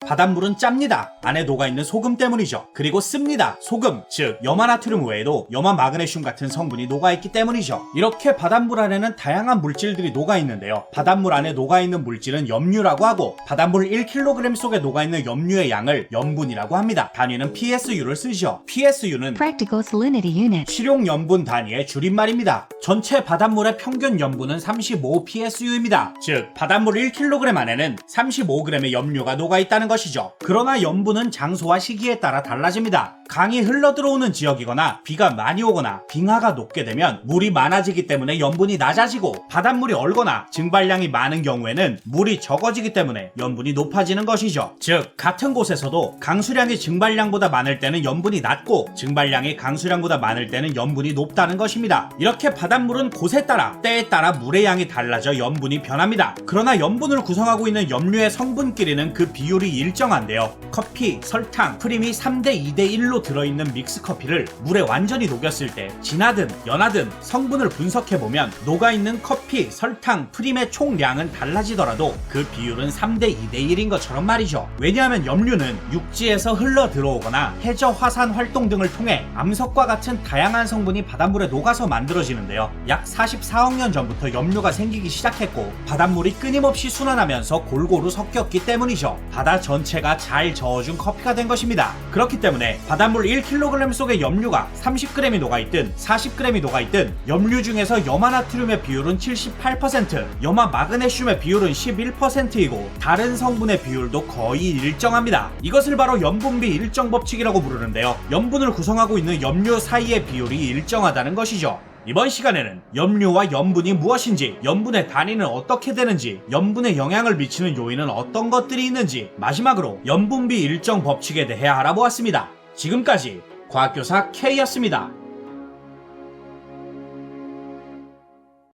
바닷물은 짭니다. 안에 녹아있는 소금 때문이죠. 그리고 씁니다. 소금, 즉 염화나트륨 외에도 염화마그네슘 같은 성분이 녹아있기 때문이죠. 이렇게 바닷물 안에는 다양한 물질들이 녹아있는데요. 바닷물 안에 녹아있는 물질은 염류라고 하고 바닷물 1kg 속에 녹아있는 염류의 양을 염분이라고 합니다. 단위는 PSU를 쓰죠. PSU는 Practical Salinity Unit. 실용염분 단위의 줄임말입니다. 전체 바닷물의 평균 염분은 35 PSU입니다. 즉 바닷물 1kg 안에는 35g의 염류가 녹아있다는 것이죠. 그러나 염분은 장소와 시기에 따라 달라집니다. 강이 흘러들어오는 지역이거나 비가 많이 오거나 빙하가 녹게 되면 물이 많아지기 때문에 염분이 낮아지고 바닷물이 얼거나 증발량이 많은 경우에는 물이 적어지기 때문에 염분이 높아지는 것이죠. 즉 같은 곳에서도 강수량이 증발량보다 많을 때는 염분이 낮고 증발량이 강수량보다 많을 때는 염분이 높다는 것입니다. 이렇게 바닷물은 곳에 따라 때에 따라 물의 양이 달라져 염분이 변합니다. 그러나 염분을 구성하고 있는 염류의 성분끼리는 그 비율이 일정한데요. 커피, 설탕, 프림이 3대 2대 1로 들어있는 믹스커피를 물에 완전히 녹였을 때 진하든 연하든 성분을 분석해보면 녹아있는 커피, 설탕, 프림의 총량은 달라지더라도 그 비율은 3대 2대 1인 것처럼 말이죠. 왜냐하면 염류는 육지에서 흘러 들어오거나 해저 화산 활동 등을 통해 암석과 같은 다양한 성분이 바닷물에 녹아서 만들어지는데요. 약 44억 년 전부터 염류가 생기기 시작했고 바닷물이 끊임없이 순환하면서 골고루 섞였기 때문이죠. 바다 전체가 잘 저어준 커피가 된 것입니다. 그렇기 때문에 바닷물 1kg 속에 염류가 30g이 녹아있든 40g이 녹아있든 염류 중에서 염화나트륨의 비율은 78%, 염화마그네슘의 비율은 11%이고 다른 성분의 비율도 거의 일정합니다. 이것을 바로 염분비 일정 법칙이라고 부르는데요. 염분을 구성하고 있는 염류 사이의 비율이 일정하다는 것이죠. 이번 시간에는 염류와 염분이 무엇인지, 염분의 단위는 어떻게 되는지, 염분에 영향을 미치는 요인은 어떤 것들이 있는지, 마지막으로 염분비 일정 법칙에 대해 알아보았습니다. 지금까지 과학교사 K였습니다.